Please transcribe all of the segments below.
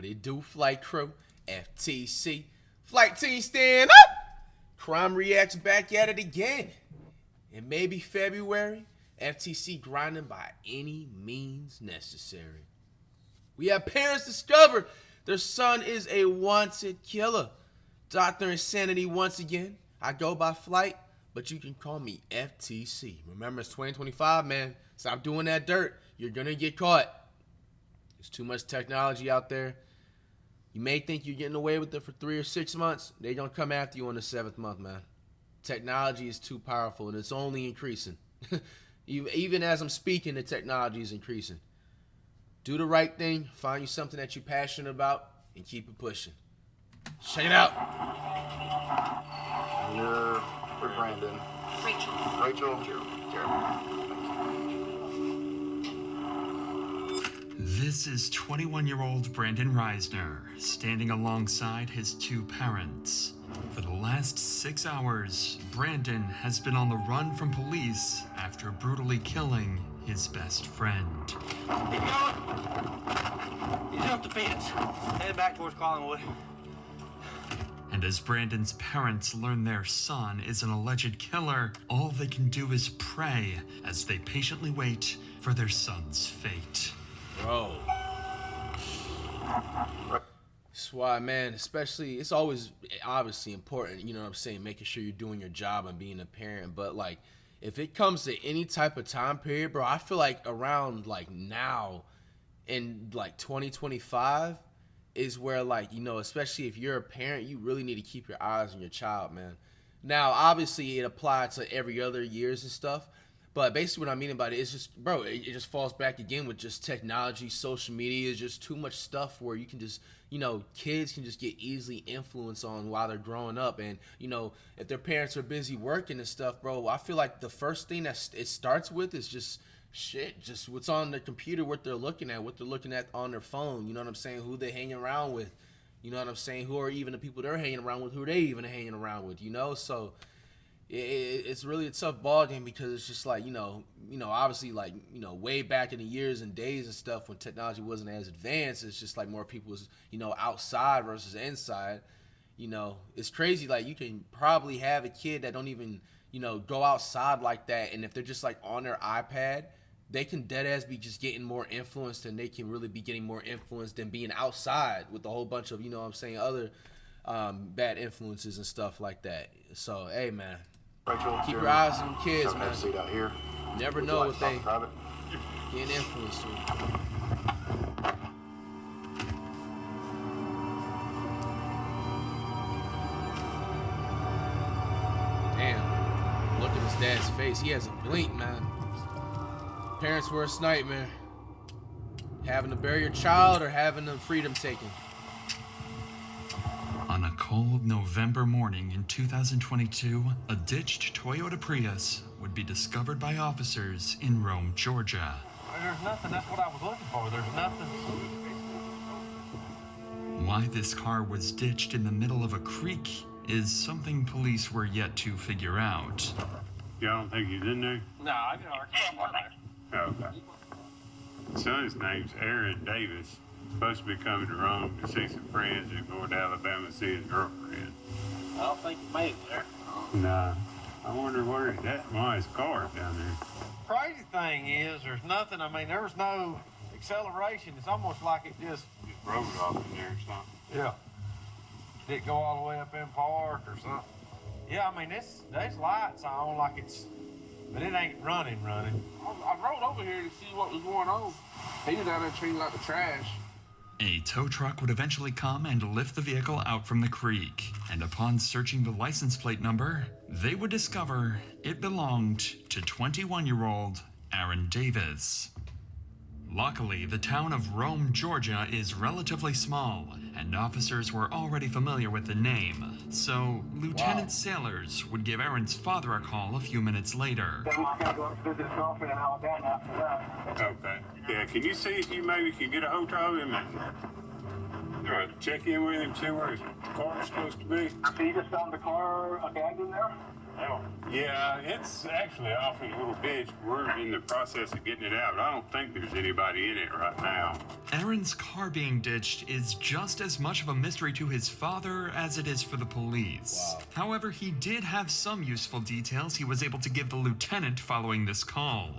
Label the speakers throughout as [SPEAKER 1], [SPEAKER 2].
[SPEAKER 1] What it do, flight crew? FTC. Flight team stand up! Crime Reacts back at it again. It may be February. FTC grinding by any means necessary. We have parents discover their son is a wanted killer. Dr. Insanity once again. I go by Flight, but you can call me FTC. Remember, it's 2025, man. Stop doing that dirt. You're gonna get caught. There's too much technology out there. You may think you're getting away with it for 3 or 6 months. They're gonna come after you on the 7th month, man. Technology is too powerful, and it's only increasing. Even as I'm speaking, the technology is increasing. Do the right thing, find you something that you're passionate about, and keep it pushing. Check it out.
[SPEAKER 2] We're Brandon. Rachel. Jeremy.
[SPEAKER 3] This is 21-year-old Brandon Reisner, standing alongside his 2 parents. For the last 6 hours, Brandon has been on the run from police after brutally killing his best friend.
[SPEAKER 4] Keep going. He's up the fence. Headed back towards Collingwood.
[SPEAKER 3] And as Brandon's parents learn their son is an alleged killer, all they can do is pray as they patiently wait for their son's fate.
[SPEAKER 1] Bro. That's why, man, especially, it's always obviously important, you know what I'm saying, making sure you're doing your job and being a parent, but like, if it comes to any type of time period, bro, I feel like around like now in like 2025 is where, like, you know, especially if you're a parent, you really need to keep your eyes on your child, man. Now, obviously it applies to every other years and stuff, but basically what I mean about it is just, bro, it just falls back again with just technology, social media, is just too much stuff where you can just, you know, kids can just get easily influenced on while they're growing up. And, you know, if their parents are busy working and stuff, bro, I feel like the first thing that it starts with is just just what's on the computer, what they're looking at on their phone, you know what I'm saying, who they hanging around with, you know what I'm saying, who are even the people they're hanging around with, who they even hanging around with, you know. So it's really a tough ball game, because it's just like, you know, obviously, like, you know, way back in the years and days and stuff when technology wasn't as advanced, it's just like more people was, you know, outside versus inside. You know, it's crazy, like, you can probably have a kid that don't even, you know, go outside like that, and if they're just like on their iPad, they can deadass be just getting more influenced, and they can really be getting more influenced than being outside with a whole bunch of, you know what I'm saying, other bad influences and stuff like that. So, hey, man,
[SPEAKER 2] Rachel,
[SPEAKER 1] keep
[SPEAKER 2] Jeremy.
[SPEAKER 1] your eyes on kids, man.
[SPEAKER 2] Have a seat out here.
[SPEAKER 1] You never know what they getting influenced with. Damn, look at his dad's face. He has a blink, man. Parents' worst nightmare. Having to bury your child or having the freedom taken.
[SPEAKER 3] On a cold November morning in 2022, a ditched Toyota Prius would be discovered by officers in Rome, Georgia.
[SPEAKER 4] There's nothing. That's what I was looking for. There's nothing.
[SPEAKER 3] Why this car was ditched in the middle of a creek is something police were yet to figure out.
[SPEAKER 5] Y'all don't think he's in there?
[SPEAKER 4] No, I can argue there.
[SPEAKER 5] Oh, okay. Son's name's Aaron Davis. Supposed to be coming to Rome to see some friends and going to Alabama to see his girlfriend.
[SPEAKER 4] I don't think he made it there.
[SPEAKER 5] Nah. I wonder where he's at. Why his car's down there.
[SPEAKER 4] Crazy thing is, there's nothing. I mean, there was no acceleration. It's almost like it just
[SPEAKER 5] Rode it off in there or something.
[SPEAKER 4] yeah. Did it go all the way up in park or something? Yeah, I mean, there's lights on like it's, but it ain't running.
[SPEAKER 6] I rode over here to see what was going on. He was down there treating out the trash.
[SPEAKER 3] A tow truck would eventually come and lift the vehicle out from the creek, and upon searching the license plate number, they would discover it belonged to 21-year-old Aaron Davis. Luckily, the town of Rome, Georgia is relatively small, and officers were already familiar with the name, so Lieutenant Sailors would give Aaron's father a call a few minutes later.
[SPEAKER 5] Okay. Yeah, can you see if you maybe can get a hold of him and check in with him, see where his car's supposed to be?
[SPEAKER 7] So you just found the car abandoned there?
[SPEAKER 4] now.
[SPEAKER 5] Yeah, it's actually off in a little ditch. We're in the process of getting it out. I don't think there's anybody in it right now.
[SPEAKER 3] Aaron's car being ditched is just as much of a mystery to his father as it is for the police.
[SPEAKER 1] Wow.
[SPEAKER 3] However, he did have some useful details he was able to give the lieutenant following this call.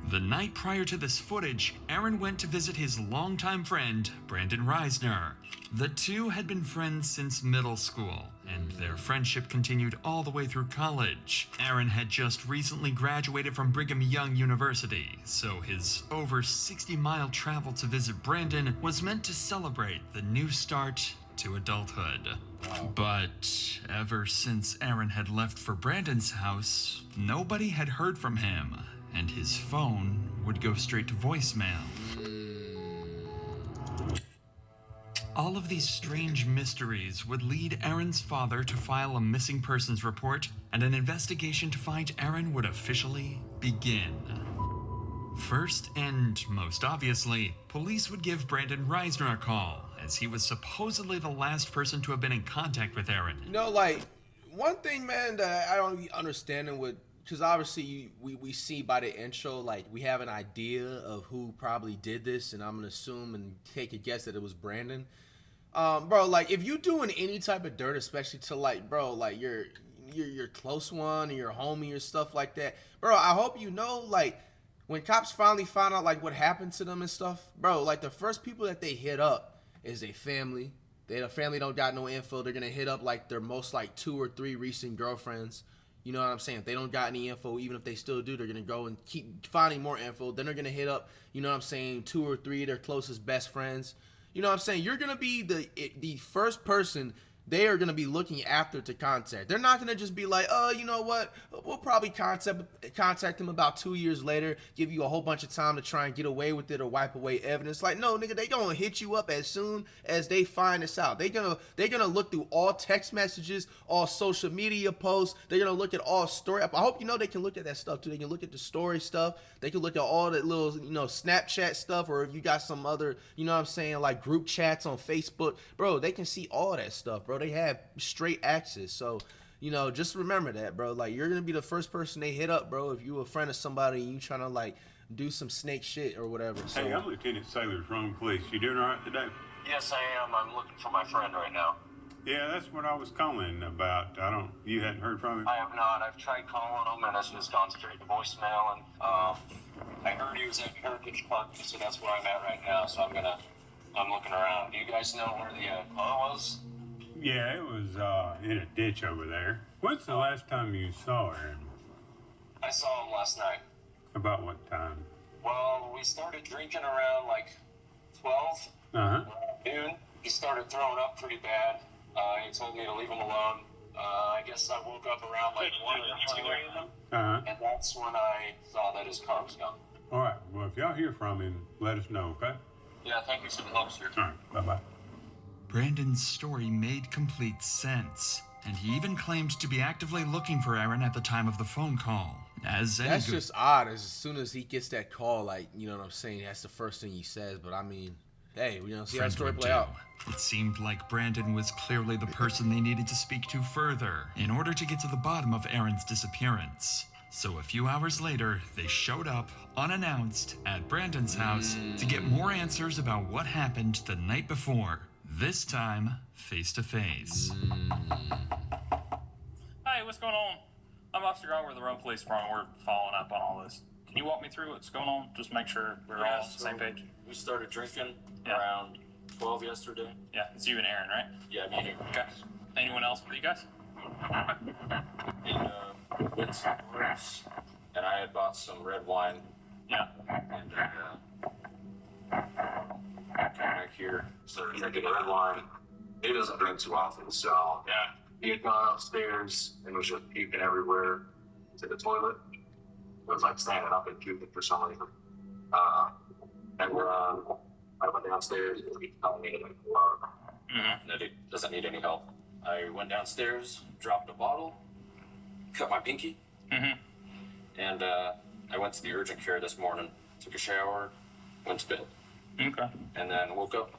[SPEAKER 3] The night prior to this footage, Aaron went to visit his longtime friend, Brandon Reisner. The two had been friends since middle school, and their friendship continued all the way through college. Aaron had just recently graduated from Brigham Young University, so his over 60-mile travel to visit Brandon was meant to celebrate the new start to adulthood. But ever since Aaron had left for Brandon's house, nobody had heard from him, and his phone would go straight to voicemail. All of these strange mysteries would lead Aaron's father to file a missing persons report, and an investigation to find Aaron would officially begin. First, and most obviously, police would give Brandon Reisner a call, as he was supposedly the last person to have been in contact with Aaron.
[SPEAKER 1] You know, like, one thing, man, that I don't be understanding with, because obviously we see by the intro, like, we have an idea of who probably did this, and I'm gonna assume and take a guess that it was Brandon. Bro, like, if you doing any type of dirt, especially to, like, bro, like, your close one or your homie or stuff like that, bro, I hope you know, like, when cops finally find out, like, what happened to them and stuff, bro, like, the first people that they hit up is their family. The family don't got no info. They're gonna hit up, like, their most, like, 2 or 3 recent girlfriends. You know what I'm saying? If they don't got any info, even if they still do, they're going to go and keep finding more info. Then they're going to hit up, you know what I'm saying, 2 or 3 of their closest best friends. You know what I'm saying? You're going to be the first person they are going to be looking after to contact. They're not going to just be like, oh, you know what? We'll probably contact them about 2 years later, give you a whole bunch of time to try and get away with it or wipe away evidence. Like, no, nigga, they going to hit you up as soon as they find this out. They're going to look through all text messages, all social media posts. They're going to look at all story. I hope you know they can look at that stuff too. They can look at the story stuff. They can look at all that little, you know, Snapchat stuff, or if you got some other, you know what I'm saying, like group chats on Facebook. Bro, they can see all that stuff, bro. They have straight access. So, you know, just remember that, bro. Like, you're gonna be the first person they hit up, bro, if you a friend of somebody and you trying to, like, do some snake shit or whatever. So,
[SPEAKER 5] Hey, I'm Lieutenant Sailor's Rome Police. You doing all right today?
[SPEAKER 7] Yes, I am. I'm looking for my friend right now.
[SPEAKER 5] Yeah, that's what I was calling about. You hadn't heard from him?
[SPEAKER 7] I have not. I've tried calling him, and it's just gone straight to voicemail. And I heard he was at Heritage Park, so that's where I'm at right now. So I'm looking around. Do you guys know where the car was?
[SPEAKER 5] Yeah, it was in a ditch over there. When's the last time you saw him?
[SPEAKER 7] I saw him last night.
[SPEAKER 5] About what time?
[SPEAKER 7] Well, we started drinking around like 12 noon. He started throwing up pretty bad. He told me to leave him alone. I guess I woke up around like 1 or 2 a.m. And that's when I saw that his car was gone.
[SPEAKER 5] All right. Well, if y'all hear from him, let us know, okay?
[SPEAKER 7] Yeah, thank you for the help, sir.
[SPEAKER 5] All right. Bye-bye.
[SPEAKER 3] Brandon's story made complete sense, and he even claimed to be actively looking for Aaron at the time of the phone call.
[SPEAKER 1] That's just odd. As soon as he gets that call, like, you know what I'm saying, that's the first thing he says. But I mean, hey, you know, see how the story play out.
[SPEAKER 3] It seemed like Brandon was clearly the person they needed to speak to further in order to get to the bottom of Aaron's disappearance. So a few hours later, they showed up, unannounced, at Brandon's house to get more answers about what happened the night before. This time, face to face.
[SPEAKER 8] Hey, what's going on? I'm Officer Grant with the Rome Police Department. We're following up on all this. Can you walk me through what's going on? Just make sure we're all on the same page.
[SPEAKER 7] We started drinking around 12 yesterday.
[SPEAKER 8] Yeah, it's you and Aaron, right?
[SPEAKER 7] Yeah, me and Aaron.
[SPEAKER 8] Okay. Anyone else with you guys?
[SPEAKER 7] And we went to bars, and I had bought some red wine.
[SPEAKER 8] Yeah.
[SPEAKER 7] And came back here, started drinking red wine. He doesn't drink too often, so
[SPEAKER 8] Yeah.
[SPEAKER 7] he had gone upstairs and was just puking everywhere to the toilet. It was like standing up and puking for some reason. And I went downstairs and he told me that he doesn't need any help. I went downstairs, dropped a bottle, cut my pinky, and I went to the urgent care this morning, took a shower, went to bed.
[SPEAKER 8] Okay.
[SPEAKER 7] And then woke up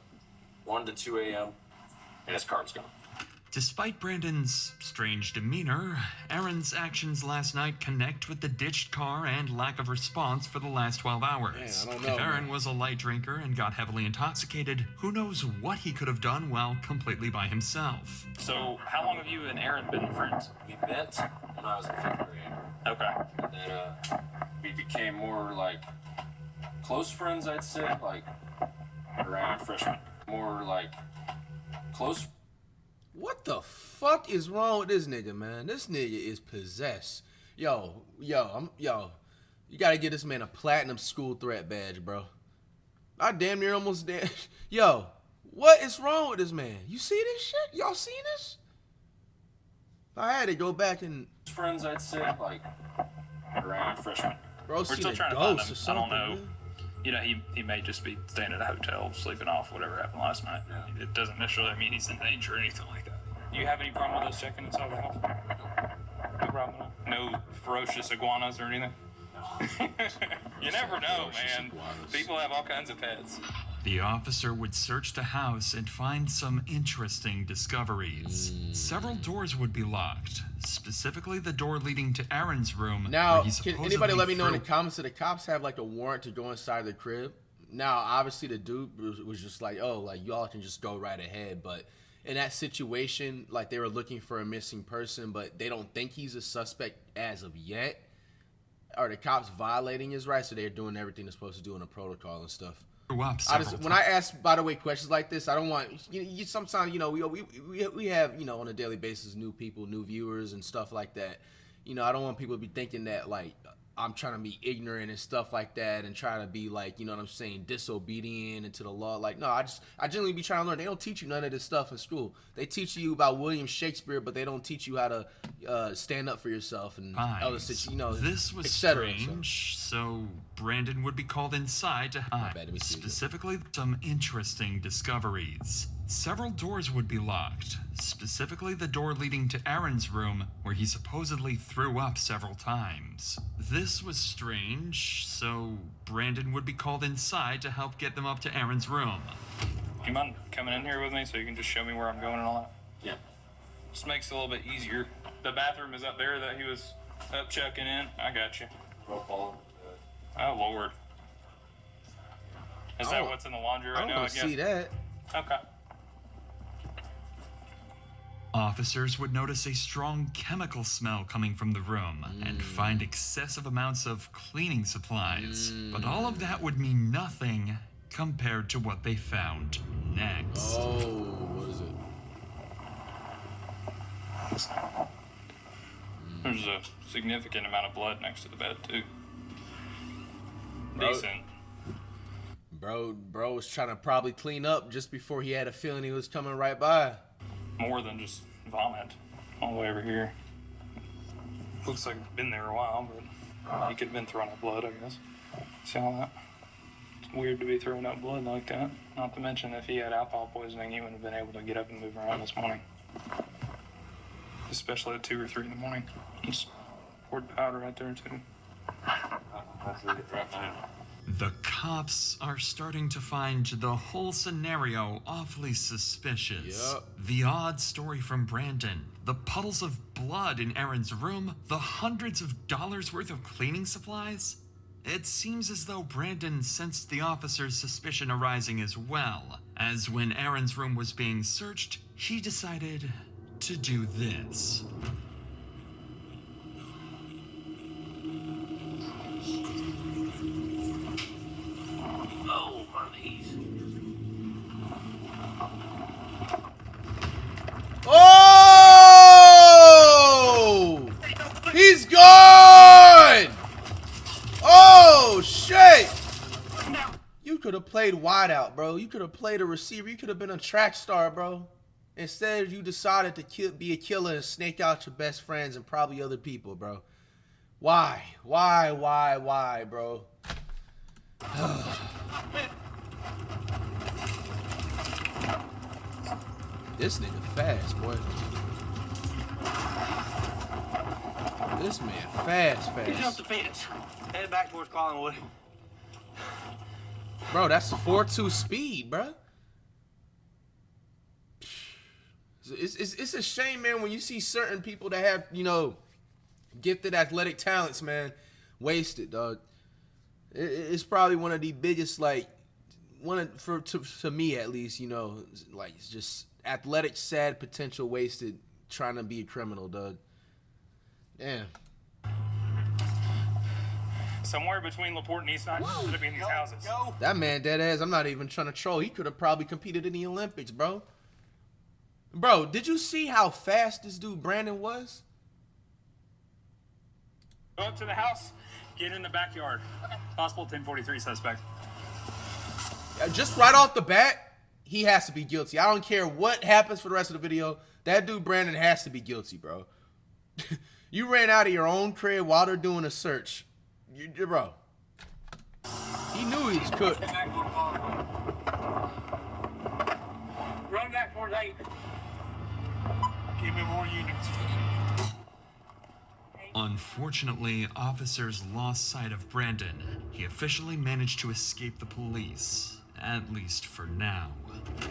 [SPEAKER 7] 1 to 2 a.m. and his car was gone.
[SPEAKER 3] Despite Brandon's strange demeanor, Aaron's actions last night connect with the ditched car and lack of response for the last 12 hours.
[SPEAKER 1] Man, I don't know,
[SPEAKER 3] If Aaron
[SPEAKER 1] man.
[SPEAKER 3] was a light drinker and got heavily intoxicated, who knows what he could have done while completely by himself.
[SPEAKER 8] So, how long have you and Aaron been friends?
[SPEAKER 9] We met when I was in 5th grade.
[SPEAKER 8] Okay.
[SPEAKER 9] And then we became more like close friends, I'd say, like around freshman. More like close.
[SPEAKER 1] What the fuck is wrong with this nigga, man? This nigga is possessed. Yo, you gotta get this man a platinum school threat badge, bro. I damn near almost dead. Yo, what is wrong with this man? You see this shit? Y'all seen this? I had to go back and...
[SPEAKER 9] Friends, I'd say, like around freshman.
[SPEAKER 1] Bro,
[SPEAKER 8] We're
[SPEAKER 1] seen
[SPEAKER 8] still
[SPEAKER 1] a
[SPEAKER 8] trying to find
[SPEAKER 1] ghost
[SPEAKER 8] him.
[SPEAKER 1] or something,
[SPEAKER 8] I don't know.
[SPEAKER 1] man.
[SPEAKER 8] You know, he may just be staying at a hotel, sleeping off whatever happened last night.
[SPEAKER 9] Yeah.
[SPEAKER 8] It doesn't necessarily mean he's in danger or anything like that. You have any problem with us checking inside the house? No problem at all? No ferocious iguanas or anything? You never know, man. People have all kinds of pets.
[SPEAKER 3] The officer would search the house and find some interesting discoveries. Several doors would be locked, specifically the door leading to Aaron's room.
[SPEAKER 1] Now,
[SPEAKER 3] where he
[SPEAKER 1] can
[SPEAKER 3] supposedly
[SPEAKER 1] anybody let me know in the
[SPEAKER 3] threw-
[SPEAKER 1] comments, do the cops have like a warrant to go inside the crib? Now, obviously the dude was just like, oh, like y'all can just go right ahead. But in that situation, like they were looking for a missing person, but they don't think he's a suspect as of yet. Are the cops violating his rights? So they're doing everything they're supposed to do in a protocol and stuff.
[SPEAKER 3] threw up
[SPEAKER 1] When
[SPEAKER 3] several
[SPEAKER 1] I ask, by the way, questions like this, I don't want you sometimes, you know, we have, you know, on a daily basis new people, new viewers and stuff like that. You know, I don't want people to be thinking that like I'm trying to be ignorant and stuff like that and try to be like, you know what I'm saying, disobedient into the law. Like, no, I generally be trying to learn. They don't teach you none of this stuff in school. They teach you about William Shakespeare, but they don't teach you how to stand up for yourself and other situations, you know,
[SPEAKER 3] This was
[SPEAKER 1] etc.
[SPEAKER 3] strange, so Brandon would be called inside to hide.
[SPEAKER 1] bad, let me see this.
[SPEAKER 3] Specifically, some interesting discoveries. Several doors would be locked, specifically the door leading to Aaron's room, where he supposedly threw up several times. This was strange, so Brandon would be called inside to help get them up to Aaron's room.
[SPEAKER 8] Do you mind coming in here with me so you can just show me where I'm going and all that?
[SPEAKER 9] Yeah.
[SPEAKER 8] Just makes it a little bit easier. The bathroom is up there that he was up checking in. I got you.
[SPEAKER 9] We'll follow.
[SPEAKER 8] Oh, Lord. Is that what's in the laundry
[SPEAKER 1] I
[SPEAKER 8] right
[SPEAKER 1] don't
[SPEAKER 8] now, I
[SPEAKER 1] want
[SPEAKER 8] guess?
[SPEAKER 1] to see that.
[SPEAKER 8] Okay.
[SPEAKER 3] Officers would notice a strong chemical smell coming from the room and find excessive amounts of cleaning supplies. But all of that would mean nothing compared to what they found next.
[SPEAKER 1] Oh, what is it?
[SPEAKER 8] There's a significant amount of blood next to the bed, too.
[SPEAKER 1] Bro.
[SPEAKER 8] Decent.
[SPEAKER 1] Bro was trying to probably clean up just before he had a feeling he was coming right by.
[SPEAKER 8] More than just vomit all the way over here. Looks like it's been there a while, but he could have been throwing up blood, I guess. See all that? It's weird to be throwing up blood like that. Not to mention, if he had alcohol poisoning, he wouldn't have been able to get up and move around this morning. Especially at 2 or 3 in the morning. Just poured powder right there, too.
[SPEAKER 9] That's it right now.
[SPEAKER 3] The cops are starting to find the whole scenario awfully suspicious.
[SPEAKER 1] Yup.
[SPEAKER 3] The odd story from Brandon, the puddles of blood in Aaron's room, the hundreds of dollars worth of cleaning supplies. It seems as though Brandon sensed the officer's suspicion arising as well, as when Aaron's room was being searched, he decided to do this.
[SPEAKER 9] Oh, my knees.
[SPEAKER 1] Oh! He's gone! Oh, shit! You could have played wideout, bro. You could have played a receiver. You could have been a track star, bro. Instead, you decided to be a killer and snake out your best friends and probably other people, bro. Why? Why, bro? This nigga fast, boy. This man fast.
[SPEAKER 10] He jumped the fence, headed back towards Collinwood.
[SPEAKER 1] Bro, that's 4.2 speed, bro. It's a shame, man, when you see certain people that have, you know, gifted athletic talents, man, wasted, dog. It's probably one of the biggest, like, to me at least, you know, like, it's just athletic, sad potential wasted trying to be a criminal, dog. Damn.
[SPEAKER 8] Somewhere between LaPorte and Eastside should be in these houses.
[SPEAKER 1] That man dead ass. I'm not even trying to troll. He could have probably competed in the Olympics, bro. Bro, did you see how fast this dude Brandon was?
[SPEAKER 8] Go up to the house, get in the backyard. Possible 1043 suspect.
[SPEAKER 1] Just right off the bat, he has to be guilty. I don't care what happens for the rest of the video. That dude Brandon has to be guilty, bro. You ran out of your own crib while they're doing a search. Bro. He knew he was cooked.
[SPEAKER 10] Run back towards 8.
[SPEAKER 8] Give me more units.
[SPEAKER 3] Unfortunately, officers lost sight of Brandon. He officially managed to escape the police, at least for now.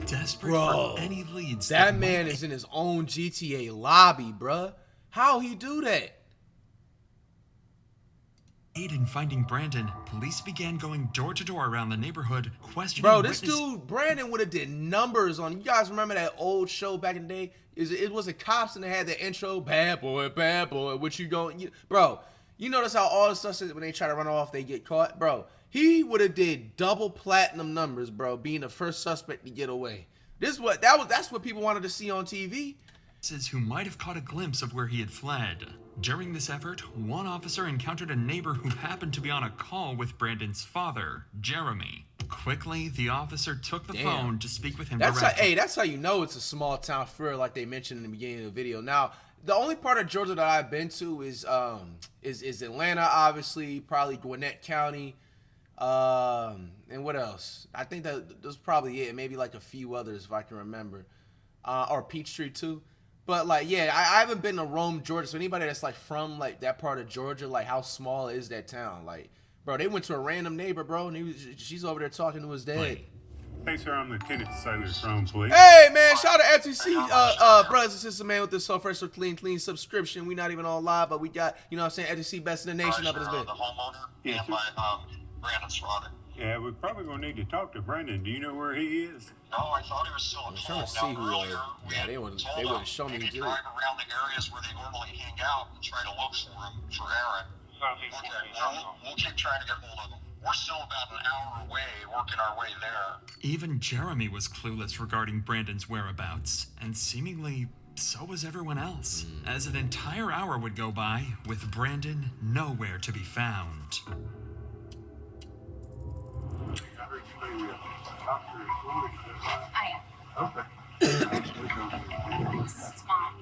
[SPEAKER 3] Desperate for any leads.
[SPEAKER 1] That man is in his own GTA lobby, bruh. How he do that?
[SPEAKER 3] In finding Brandon, police began going door to door around the neighborhood, questioning
[SPEAKER 1] Bro, this dude, Brandon, would have did numbers on. You guys remember that old show back in the day? It was a cops and they had the intro, bad boy, what you going? Bro, you notice how all the stuff when they try to run off, they get caught? Bro, he would have did double platinum numbers, bro, being the first suspect to get away. That's what people wanted to see on TV.
[SPEAKER 3] Who might have caught a glimpse of where he had fled. During this effort, one officer encountered a neighbor who happened to be on a call with Brandon's father, Jeremy. Quickly, the officer took the phone to speak with him directly.
[SPEAKER 1] That's how you know it's a small town for real, like they mentioned in the beginning of the video. Now, the only part of Georgia that I've been to is Atlanta, obviously, probably Gwinnett County, and what else? I think that's probably it. Maybe like a few others if I can remember, or Peachtree too. But like, yeah, I haven't been to Rome, Georgia. So anybody that's like from like that part of Georgia, like how small is that town? Like, bro, they went to a random neighbor, bro, and she's over there talking to his dad.
[SPEAKER 5] Hey, sir, I'm Lieutenant Sailor from Police.
[SPEAKER 1] Hey, man, shout out to FTC, brothers and sisters, man, with this fresh or clean subscription. We not even on live, but we got, you know what I'm saying, FTC best in the nation up in this bit.
[SPEAKER 7] The homeowner
[SPEAKER 5] Yes,
[SPEAKER 7] and
[SPEAKER 5] sir.
[SPEAKER 7] my Brandon's father.
[SPEAKER 5] Yeah, we're probably going to need to talk to Brandon. Do you know where he is?
[SPEAKER 7] No, I thought he was still
[SPEAKER 1] I'm
[SPEAKER 7] at
[SPEAKER 1] trying
[SPEAKER 7] home.
[SPEAKER 1] to see
[SPEAKER 7] Now,
[SPEAKER 1] who
[SPEAKER 7] earlier, we
[SPEAKER 1] yeah,
[SPEAKER 7] had
[SPEAKER 1] they wouldn't
[SPEAKER 7] told
[SPEAKER 1] show me
[SPEAKER 7] maybe
[SPEAKER 1] who did it.
[SPEAKER 7] drive around the areas where they normally hang out and try to look for him, for Aaron. Okay, we'll keep trying to get hold of him. We're still about an hour away, working our way there.
[SPEAKER 3] Even Jeremy was clueless regarding Brandon's whereabouts, and seemingly so was everyone else, as an entire hour would go by with Brandon nowhere to be found.
[SPEAKER 11] I am.
[SPEAKER 2] Okay.
[SPEAKER 11] This is Mom.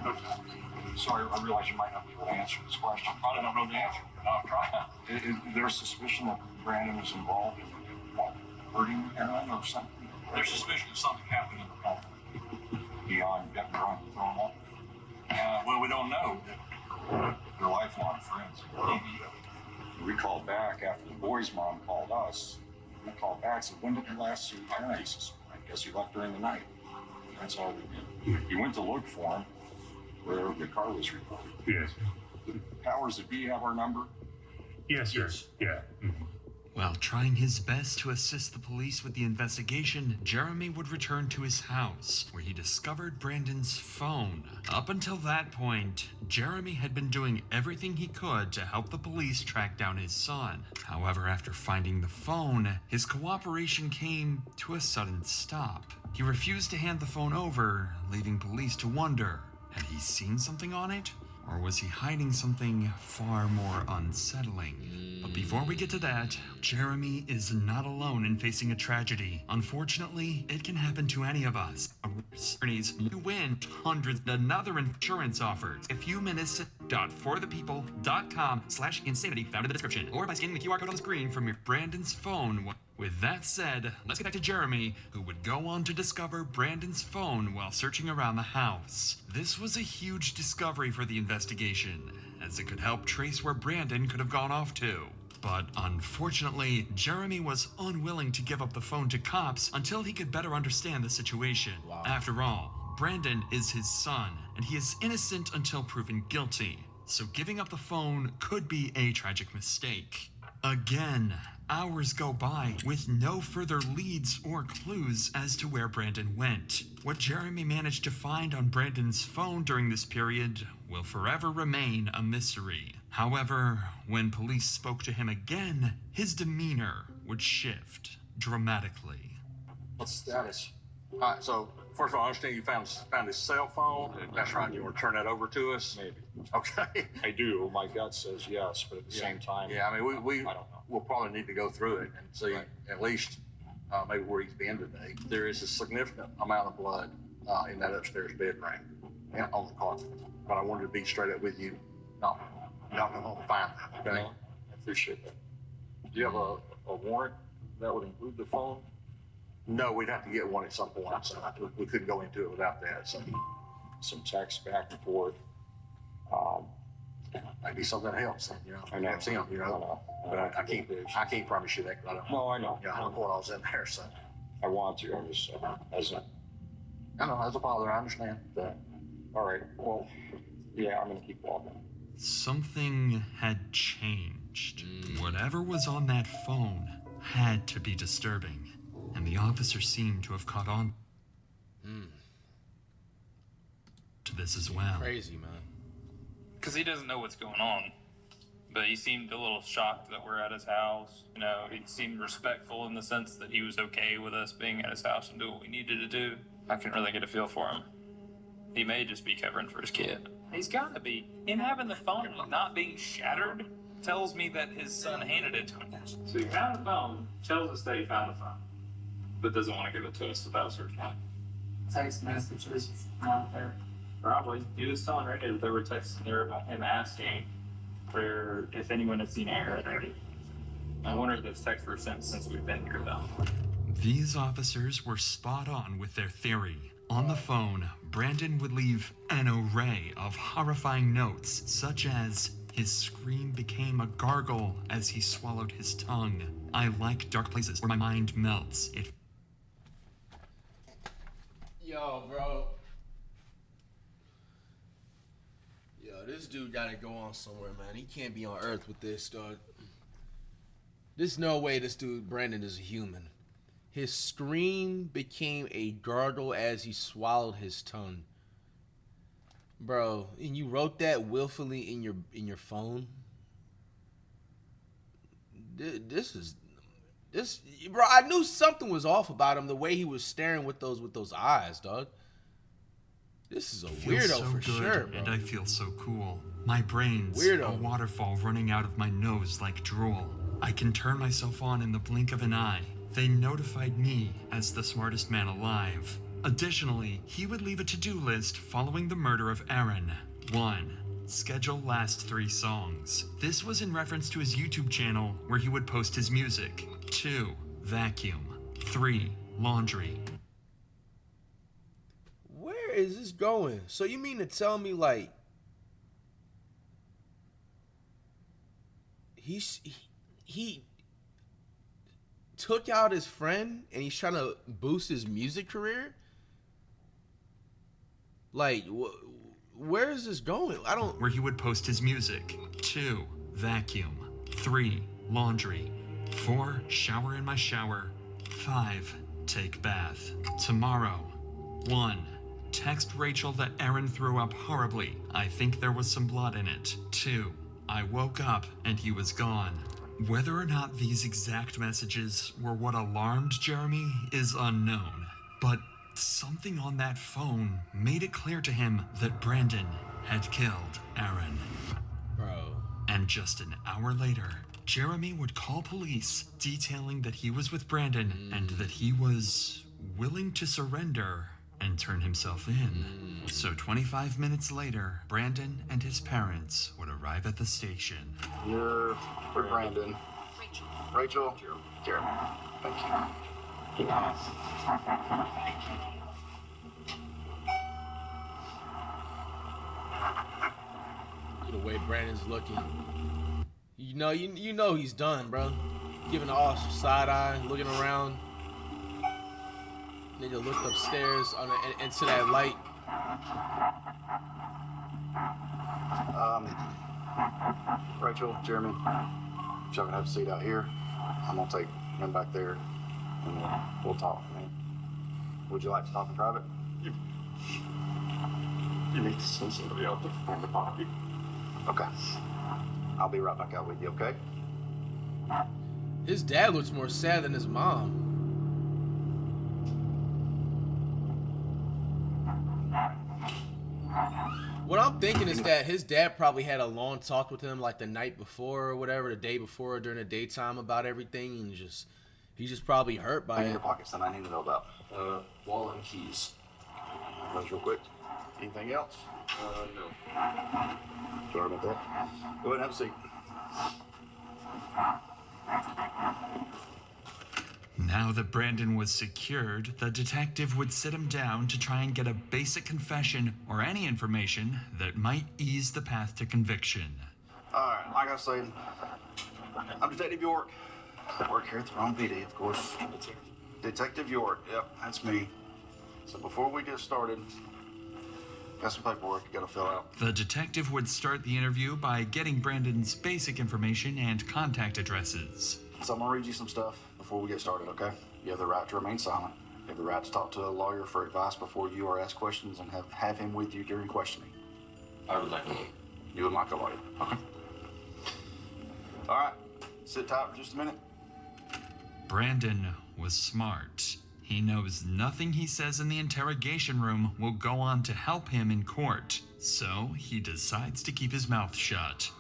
[SPEAKER 2] Okay. Sorry, I realize you might not be able to answer this question.
[SPEAKER 7] I don't know the answer, but I'll try.
[SPEAKER 2] Is there a suspicion that Brandon was involved in what, hurting Aaron or something?
[SPEAKER 7] There's suspicion of something happened in the home.
[SPEAKER 2] Beyond getting drunk and throwing up?
[SPEAKER 7] Well, we don't know.
[SPEAKER 2] They're lifelong friends.
[SPEAKER 7] We called back after the boy's mom called us. We called back and said, when did you last see Aaron? He says, I guess he left during the night. That's all we did. We went to look for him where the car was reported.
[SPEAKER 5] Yes.
[SPEAKER 7] Powers that be have our number?
[SPEAKER 5] Yes, sir. Yeah. Mm-hmm.
[SPEAKER 3] While trying his best to assist the police with the investigation, Jeremy would return to his house, where he discovered Brandon's phone. Up until that point, Jeremy had been doing everything he could to help the police track down his son. However, after finding the phone, his cooperation came to a sudden stop. He refused to hand the phone over, leaving police to wonder, had he seen something on it? Or was he hiding something far more unsettling? But before we get to that, Jeremy is not alone in facing a tragedy. Unfortunately, it can happen to any of us. Attorneys win hundreds of another insurance offers. A few minutes .forthepeople.com/insanity found in the description, or by scanning the QR code on the screen from your Brandon's phone. With that said, let's get back to Jeremy, who would go on to discover Brandon's phone while searching around the house. This was a huge discovery for the investigation, as it could help trace where Brandon could have gone off to. But unfortunately, Jeremy was unwilling to give up the phone to cops until he could better understand the situation. After all, Brandon is his son, and he is innocent until proven guilty, so giving up the phone could be a tragic mistake. Again, hours go by with no further leads or clues as to where Brandon went. What Jeremy managed to find on Brandon's phone during this period will forever remain a mystery. However, when police spoke to him again, his demeanor would shift dramatically.
[SPEAKER 2] What's the status? All right, so first of all, I understand you found his cell phone. That's right. You want to turn that over to us? Maybe. Okay.
[SPEAKER 12] I do. My gut says yes, but at the same time,
[SPEAKER 2] Yeah, I mean,
[SPEAKER 12] I don't know.
[SPEAKER 2] we'll probably need to go through it and see at least maybe where he's been today. There is a significant amount of blood in that upstairs bedroom and on the carpet. But I wanted to be straight up with you. No, you're not going to find that. Okay.
[SPEAKER 12] No, I appreciate that. Do you have a warrant that would include the phone?
[SPEAKER 2] No, we'd have to get one at some point, so we couldn't go into it without that. So
[SPEAKER 12] Some text back and forth.
[SPEAKER 2] maybe something helps. You know,
[SPEAKER 12] I know.
[SPEAKER 2] That's him. You know, but I can't promise you that. 'Cause I don't.
[SPEAKER 12] No, I know.
[SPEAKER 2] Yeah, I don't know what all's in there. So
[SPEAKER 12] I want to. I was as a.
[SPEAKER 2] I know, as a father, I understand.
[SPEAKER 12] All right. Well, yeah, I'm gonna keep walking.
[SPEAKER 3] Something had changed. Whatever was on that phone had to be disturbing, and the officer seemed to have caught on to this as well.
[SPEAKER 1] Crazy, man.
[SPEAKER 8] Because he doesn't know what's going on. But he seemed a little shocked that we're at his house. You know, he seemed respectful in the sense that he was okay with us being at his house and doing what we needed to do. I couldn't really get a feel for him. He may just be covering for his kid. He's got to be. Him having the phone not being shattered tells me that his son handed it to him. So he found the phone, tells us that he found the phone, but doesn't want to give it to us without searching it.
[SPEAKER 10] Text messages not there.
[SPEAKER 8] Probably. He was telling Randy that there were texts there about him asking for if anyone had seen Aaron. I wonder if those texts were sent since we've been here, though.
[SPEAKER 3] These officers were spot on with their theory. On the phone, Brandon would leave an array of horrifying notes, such as, his scream became a gargle as he swallowed his tongue. I like dark places where my mind melts.
[SPEAKER 1] Yo, bro. Yo, this dude gotta go on somewhere, man. He can't be on Earth with this, dog. There's no way this dude, Brandon, is a human. His scream became a gargle as he swallowed his tongue. Bro, and you wrote that willfully in your phone? This, bro, I knew something was off about him, the way he was staring with those eyes, dog. This is a weirdo
[SPEAKER 3] so
[SPEAKER 1] for
[SPEAKER 3] good,
[SPEAKER 1] sure, bro.
[SPEAKER 3] and I feel so cool. My brain's
[SPEAKER 1] Weirdo.
[SPEAKER 3] a waterfall running out of my nose like drool. I can turn myself on in the blink of an eye. They notified me as the smartest man alive. Additionally, he would leave a to-do list following the murder of Aaron. 1. Schedule last 3 songs. This was in reference to his YouTube channel where he would post his music. 2. Vacuum. 3. Laundry.
[SPEAKER 1] Where is this going? So you mean to tell me, like, he took out his friend and he's trying to boost his music career? Like, where is this going? I don't...
[SPEAKER 3] Where he would post his music. 2. Vacuum. 3. Laundry. 4. Shower in my shower. 5. Take bath. Tomorrow. 1. Text Rachel that Aaron threw up horribly. I think there was some blood in it. 2. I woke up and he was gone. Whether or not these exact messages were what alarmed Jeremy is unknown. But something on that phone made it clear to him that Brandon had killed Aaron.
[SPEAKER 1] Bro.
[SPEAKER 3] And just an hour later, Jeremy would call police detailing that he was with Brandon and that he was willing to surrender and turn himself in. So 25 minutes later, Brandon and his parents would arrive at the station.
[SPEAKER 12] You're with Brandon. Rachel. Jeremy. Thank you.
[SPEAKER 1] The way Brandon's looking. You know he's done, bro. Giving the officer side eye, looking around. Nigga looked upstairs on into that light.
[SPEAKER 12] Rachel, Jeremy, if y'all can have a seat out here, I'm gonna take him back there and we'll talk, man. Would you like to talk in private?
[SPEAKER 7] You need to send somebody out to find the body.
[SPEAKER 12] Okay. I'll be right back out with you, okay?
[SPEAKER 1] His dad looks more sad than his mom. What I'm thinking is that his dad probably had a long talk with him like the night before or whatever, the day before during the daytime about everything, and he's just probably hurt by
[SPEAKER 12] In
[SPEAKER 1] it.
[SPEAKER 12] your pockets, and I need to know about.
[SPEAKER 9] Wallet and keys.
[SPEAKER 12] Those real quick. Anything else?
[SPEAKER 9] No.
[SPEAKER 12] Sorry about that. Go ahead and have a seat.
[SPEAKER 3] Now that Brandon was secured, the detective would sit him down to try and get a basic confession or any information that might ease the path to conviction.
[SPEAKER 12] Alright, like I was saying, I'm Detective York. I work here at the wrong PD, of course. Detective York, yep, that's me. So before we get started, got some paperwork you gotta fill out.
[SPEAKER 3] The detective would start the interview by getting Brandon's basic information and contact addresses.
[SPEAKER 12] So I'm gonna read you some stuff before we get started, okay? You have the right to remain silent. You have the right to talk to a lawyer for advice before you are asked questions and have him with you during questioning.
[SPEAKER 9] I would like a lawyer.
[SPEAKER 12] You would like a lawyer, okay? Alright, sit tight for just a minute.
[SPEAKER 3] Brandon was smart. He knows nothing he says in the interrogation room will go on to help him in court, so he decides to keep his mouth shut.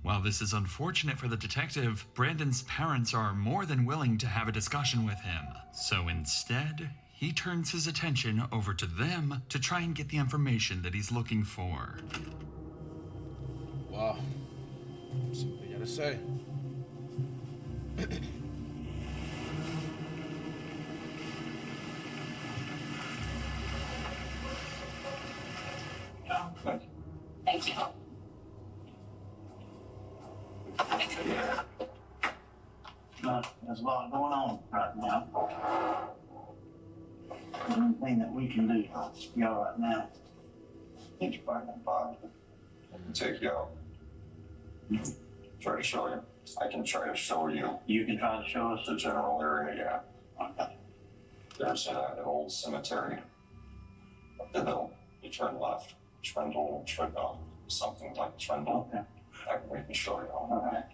[SPEAKER 3] While this is unfortunate for the detective, Brandon's parents are more than willing to have a discussion with him. So instead, he turns his attention over to them to try and get the information that he's looking for.
[SPEAKER 1] Wow. See what they gotta say.
[SPEAKER 10] Thank you.
[SPEAKER 13] There's a lot going on right now. The only thing that we can do is be all right now. Get your fucking body.
[SPEAKER 7] I can take you out. Try to show you. I can try to show you
[SPEAKER 13] You can try to show us
[SPEAKER 7] the general area, yeah.
[SPEAKER 13] Okay.
[SPEAKER 7] There's an old cemetery. Up the hill. You turn left. Trendle, something like Trendle.
[SPEAKER 13] Okay.
[SPEAKER 7] We can show you.
[SPEAKER 13] All right.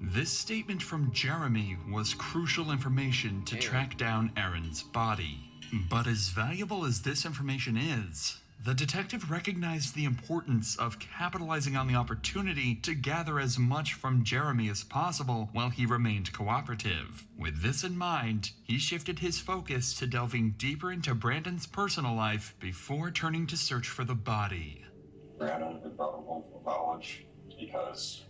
[SPEAKER 3] This statement from Jeremy was crucial information to track down Aaron's body. But as valuable as this information is, the detective recognized the importance of capitalizing on the opportunity to gather as much from Jeremy as possible while he remained cooperative. With this in mind, he shifted his focus to delving deeper into Brandon's personal life before turning to search for the body.
[SPEAKER 7] Brandon had brought him home from college because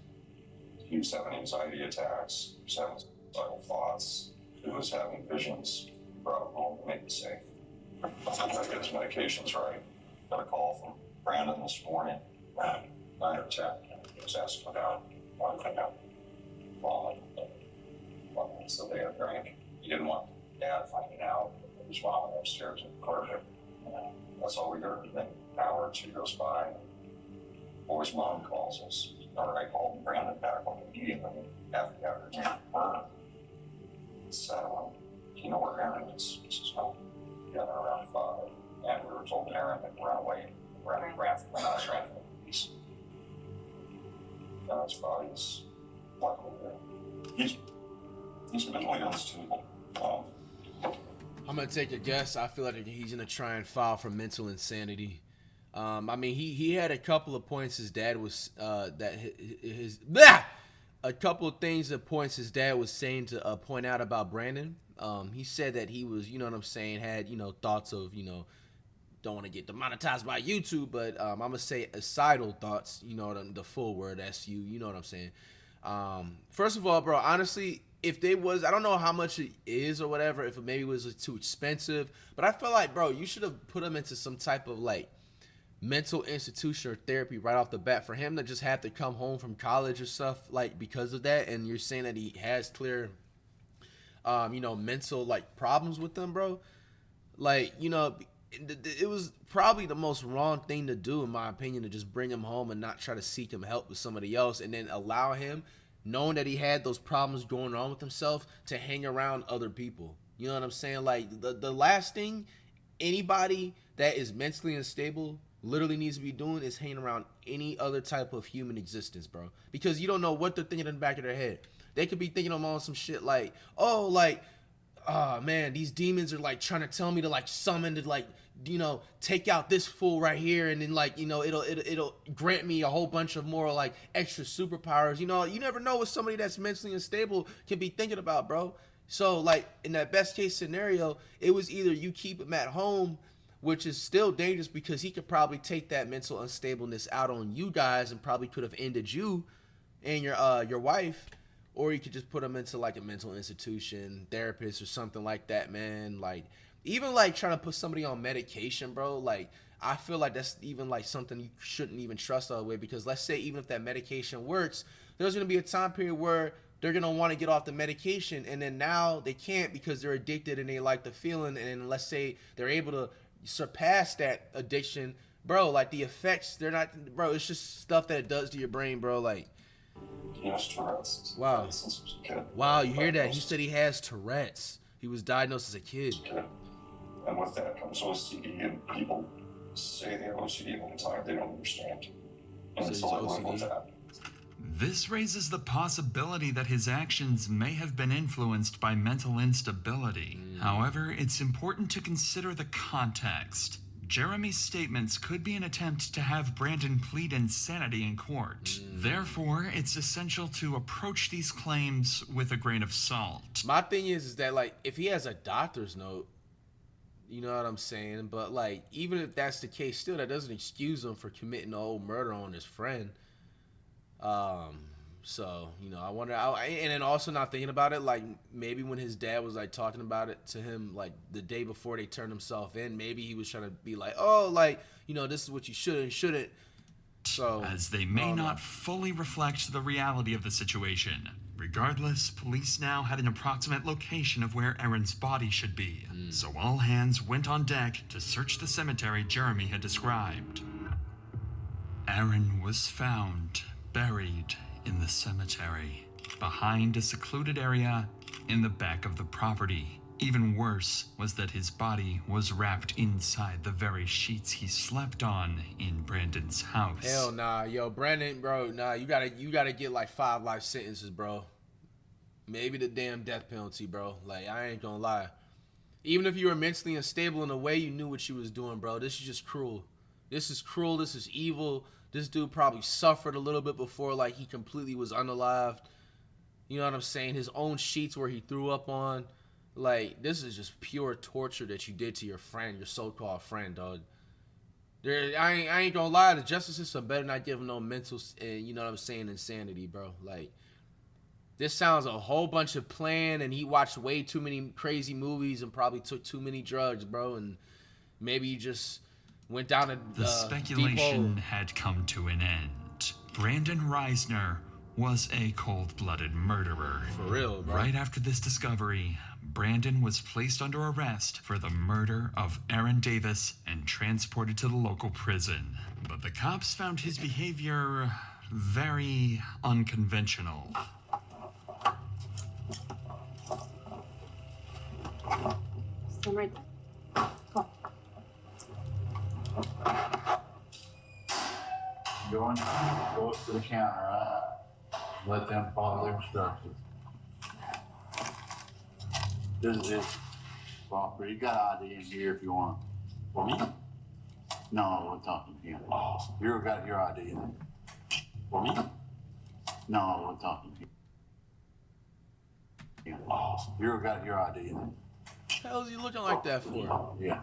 [SPEAKER 7] he was having anxiety attacks, he was having suicidal thoughts, he was having visions. Brought him home to make him safe. I tried to get his medications right. Got a call from Brandon this morning at 9 or 10. He was asking about one thing out. Vomit. So they had drank. He didn't want Dad finding out that he was vomiting upstairs in the carpet. That's all we heard. Then an hour or two goes by. Boy's mom calls us. Or I called Brandon back on the meeting after he burned. So, you know where Aaron is? He says, no. Together around 5. And we were told Aaron had run away. Ran from the house, ran from the police. His body is luckily there. He's mentally unstable.
[SPEAKER 1] I'm gonna take a guess. I feel like he's gonna try and file for mental insanity. I mean, he had a couple of points his dad was a couple of things that points his dad was saying to point out about Brandon. He said that he was, you know what I'm saying, had, you know, thoughts of, you know, don't want to get demonetized by YouTube, but I'm gonna say suicidal thoughts, you know, the full word SU, you know what I'm saying. First of all, bro, honestly, if they was, I don't know how much it is or whatever, if it maybe was too expensive, but I feel like, bro, you should have put him into some type of like mental institution or therapy right off the bat. For him to just have to come home from college or stuff like because of that, and you're saying that he has clear you know, mental like problems with them, bro. Like, you know, it was probably the most wrong thing to do, in my opinion, to just bring him home and not try to seek him help with somebody else, and then allow him, knowing that he had those problems going on with himself, to hang around other people. You know what I'm saying? Like, the last thing anybody that is mentally unstable literally needs to be doing is hanging around any other type of human existence, bro. Because you don't know what they're thinking in the back of their head. They could be thinking on some shit like, oh, like, oh man, these demons are like trying to tell me to like summon to like, you know, take out this fool right here, and then like, you know, it'll grant me a whole bunch of more like extra superpowers. You know, you never know what somebody that's mentally unstable can be thinking about, bro. So like in that best case scenario, it was either you keep him at home, which is still dangerous because he could probably take that mental unstableness out on you guys and probably could have ended you and your wife. Or you could just put them into like a mental institution, therapist or something like that, man. Like, even like trying to put somebody on medication, bro. Like, I feel like that's even like something you shouldn't even trust all the way, because let's say even if that medication works, there's going to be a time period where they're going to want to get off the medication, and then now they can't because they're addicted and they like the feeling. And then let's say they're able to surpass that addiction, bro. Like, the effects, they're not, bro, it's just stuff that it does to your brain, bro. Like,
[SPEAKER 14] He has Tourette's.
[SPEAKER 1] wow.
[SPEAKER 14] Since he was a kid.
[SPEAKER 1] Wow, you hear that? He said he has Tourette's. He was diagnosed as a kid.
[SPEAKER 14] And with that comes OCD, and people say they have OCD all the time. They don't understand. And
[SPEAKER 1] So
[SPEAKER 14] so I
[SPEAKER 1] he's
[SPEAKER 14] live with
[SPEAKER 1] OCD?
[SPEAKER 14] that.
[SPEAKER 3] This raises the possibility that his actions may have been influenced by mental instability. However, it's important to consider the context. Jeremy's statements could be an attempt to have Brandon plead insanity in court. Therefore, it's essential to approach these claims with a grain of salt.
[SPEAKER 1] My thing is that, like, if he has a doctor's note, you know what I'm saying? But, like, even if that's the case, still, that doesn't excuse him for committing a whole murder on his friend. So, you know, I wonder, and then also not thinking about it, like, maybe when his dad was, like, talking about it to him, like, the day before they turned himself in, maybe he was trying to be like, oh, like, you know, this is what you should and shouldn't. So,
[SPEAKER 3] as they may not fully reflect the reality of the situation. Regardless, police now had an approximate location of where Aaron's body should be, so all hands went on deck to search the cemetery Jeremy had described. Aaron was found buried in the cemetery, behind a secluded area in the back of the property. Even worse was that his body was wrapped inside the very sheets he slept on in Brandon's house.
[SPEAKER 1] hell nah, yo, Brandon, bro, nah, you gotta get like 5 life sentences, bro. Maybe the damn death penalty, bro. Like, I ain't gonna lie. Even if you were mentally unstable in a way, you knew what you was doing, bro. This is just cruel. This is cruel. This is evil. This dude probably suffered a little bit before, like, he completely was unalived. You know what I'm saying? His own sheets where he threw up on. Like, this is just pure torture that you did to your friend, your so-called friend, dog. I ain't gonna lie. The justice system better not give him no mental, you know what I'm saying, insanity, bro. Like, this sounds a whole bunch of plan, and he watched way too many crazy movies and probably took too many drugs, bro. And maybe he just went down a
[SPEAKER 3] The speculation had come to an end. Brandon Reisner was a cold-blooded murderer.
[SPEAKER 1] For real, bro.
[SPEAKER 3] Right after this discovery, Brandon was placed under arrest for the murder of Aaron Davis and transported to the local prison. But the cops found his behavior very unconventional.
[SPEAKER 10] Stand right there. Come on.
[SPEAKER 12] Go up to the counter, right? Let them follow their instructions. This is it. Bumper, you got ID in here if you want. For me? No, we're talking to you. You got your ID in there. For me? No, we're talking to you. You got your ID in there.
[SPEAKER 1] What the hell is he looking like that for?
[SPEAKER 12] Yeah.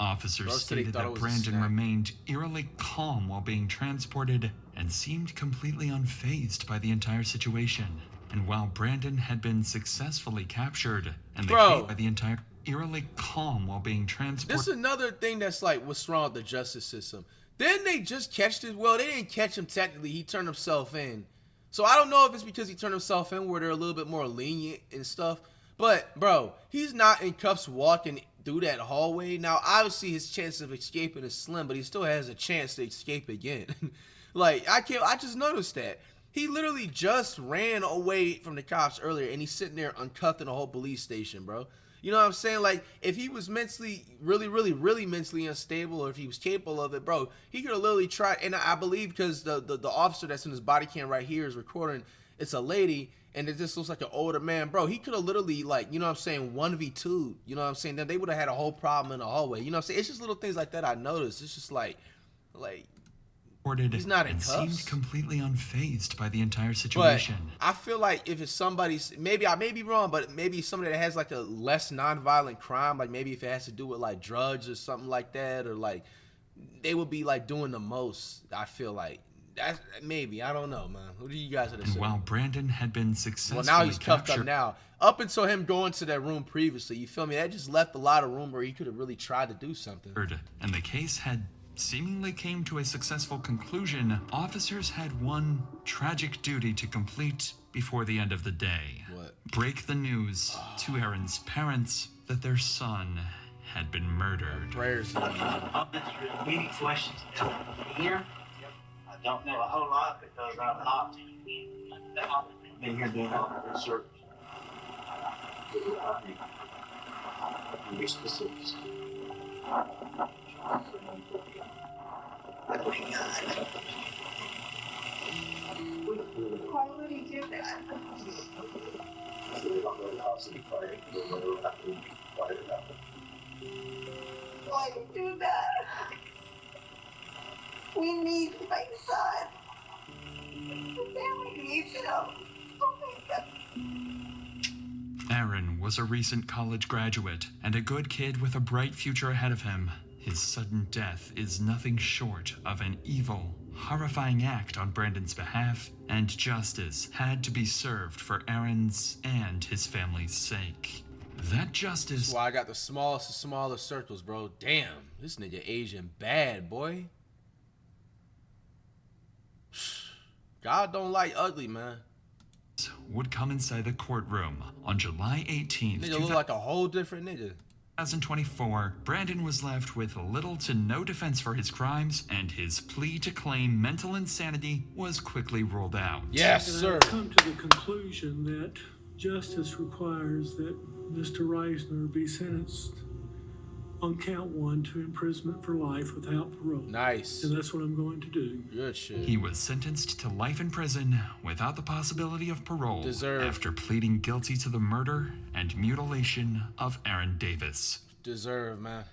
[SPEAKER 3] Officers
[SPEAKER 1] Bro said he
[SPEAKER 3] stated
[SPEAKER 1] thought it
[SPEAKER 3] that
[SPEAKER 1] was a
[SPEAKER 3] Brandon
[SPEAKER 1] snack.
[SPEAKER 3] remained eerily calm while being transported and seemed completely unfazed by the entire situation. And while Brandon had been successfully captured and the
[SPEAKER 1] Bro.
[SPEAKER 3] case by the entire eerily calm while being transported.
[SPEAKER 1] This is another thing that's like, what's wrong with the justice system? Didn't they just catch this? Well, they didn't catch him technically. He turned himself in. So I don't know if it's because he turned himself in where they're a little bit more lenient and stuff. But bro, he's not in cuffs walking through that hallway. Now, obviously, his chance of escaping is slim, but he still has a chance to escape again. Like, I just noticed that. He literally just ran away from the cops earlier, and he's sitting there uncuffed in a whole police station, bro. You know what I'm saying? Like, if he was mentally, really mentally unstable, or if he was capable of it, bro, he could have literally tried. And I believe because the officer that's in his body cam right here is recording, it's a lady, and it just looks like an older man, bro. He could have literally, like, you know what I'm saying, 1v2, you know what I'm saying? Then they would have had a whole problem in the hallway. You know what I'm saying? It's just little things like that I noticed. It's just like, he's not in
[SPEAKER 3] and
[SPEAKER 1] cuffs.
[SPEAKER 3] seemed completely unfazed by the entire situation.
[SPEAKER 1] But I feel like if it's somebody's, maybe I may be wrong, but maybe somebody that has like a less nonviolent crime, like maybe if it has to do with like drugs or something like that, or like they would be like doing the most. I feel like that's maybe, I don't know, man. What do you guys have to say?
[SPEAKER 3] And while Brandon had been successfully
[SPEAKER 1] Well, now he's cuffed
[SPEAKER 3] captured,
[SPEAKER 1] up now. Up until him going to that room previously, you feel me? That just left a lot of room where he could have really tried to do something.
[SPEAKER 3] and the case had seemingly came to a successful conclusion, officers had one tragic duty to complete before the end of the day.
[SPEAKER 1] What?
[SPEAKER 3] Break the news to Aaron's parents that their son had been murdered.
[SPEAKER 1] Prayers.
[SPEAKER 13] Many questions here. I don't know a whole lot because I'm not been here doing all the research. Be specifics.
[SPEAKER 10] Why would he do that? Why would he do that? We need my son. The family needs him. Oh my God.
[SPEAKER 3] Aaron was a recent college graduate and a good kid with a bright future ahead of him. His sudden death is nothing short of an evil, horrifying act on Brandon's behalf, and justice had to be served for Aaron's and his family's sake. That justice...
[SPEAKER 1] That's why I got the smallest of smaller circles, bro. Damn, this nigga Asian bad, boy. God don't like ugly, man.
[SPEAKER 3] Would come inside the courtroom on July 18th.
[SPEAKER 1] Nigga look like a whole different nigga.
[SPEAKER 3] 2024, Brandon was left with little to no defense for his crimes, and his plea to claim mental insanity was quickly ruled out.
[SPEAKER 1] Yes, sir.
[SPEAKER 15] I've come to the conclusion that justice requires that Mr. Reisner be sentenced on count 1 to imprisonment for life without parole.
[SPEAKER 1] Nice.
[SPEAKER 15] And that's what I'm going to do.
[SPEAKER 1] Good shit.
[SPEAKER 3] He was sentenced to life in prison without the possibility of parole after pleading guilty to the murder and mutilation of Aaron Davis.
[SPEAKER 1] Deserve, man.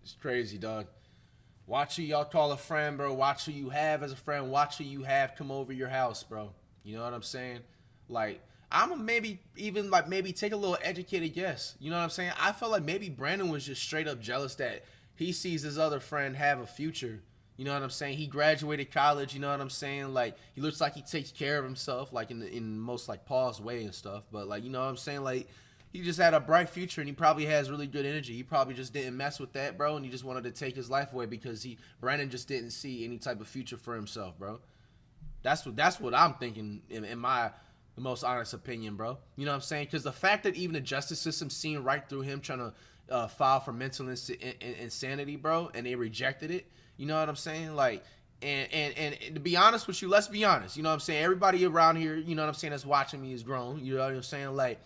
[SPEAKER 1] It's crazy, dog. Watch who y'all call a friend, bro. Watch who you have as a friend. Watch who you have come over your house, bro. You know what I'm saying? Like, I'm gonna maybe even like maybe take a little educated guess. You know what I'm saying? I felt like maybe Brandon was just straight up jealous that he sees his other friend have a future. You know what I'm saying? He graduated college. You know what I'm saying? Like, he looks like he takes care of himself, like in most like Paul's way and stuff. But like, you know what I'm saying? Like, he just had a bright future and he probably has really good energy. He probably just didn't mess with that, bro, and he just wanted to take his life away because Brandon just didn't see any type of future for himself, bro. That's what I'm thinking in my the most honest opinion, bro. You know what I'm saying? Because the fact that even the justice system seen right through him trying to file for mental insanity, bro, and they rejected it. You know what I'm saying? Like, and to be honest with you, let's be honest. You know what I'm saying? Everybody around here, you know what I'm saying, that's watching me is grown. You know what I'm saying? Like,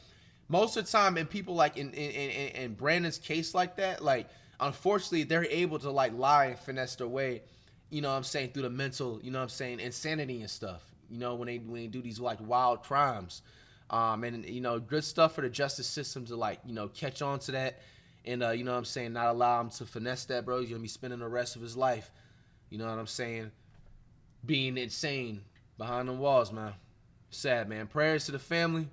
[SPEAKER 1] most of the time, and people like in Brandon's case like that, like, unfortunately, they're able to like lie and finesse their way, you know what I'm saying, through the mental, you know what I'm saying, insanity and stuff. You know, when they do these like wild crimes, and you know, good stuff for the justice system to like, you know, catch on to that, and you know what I'm saying, not allow him to finesse that, bro. He's gonna be spending the rest of his life, you know what I'm saying, being insane behind the walls, man. Sad, man. Prayers to the family.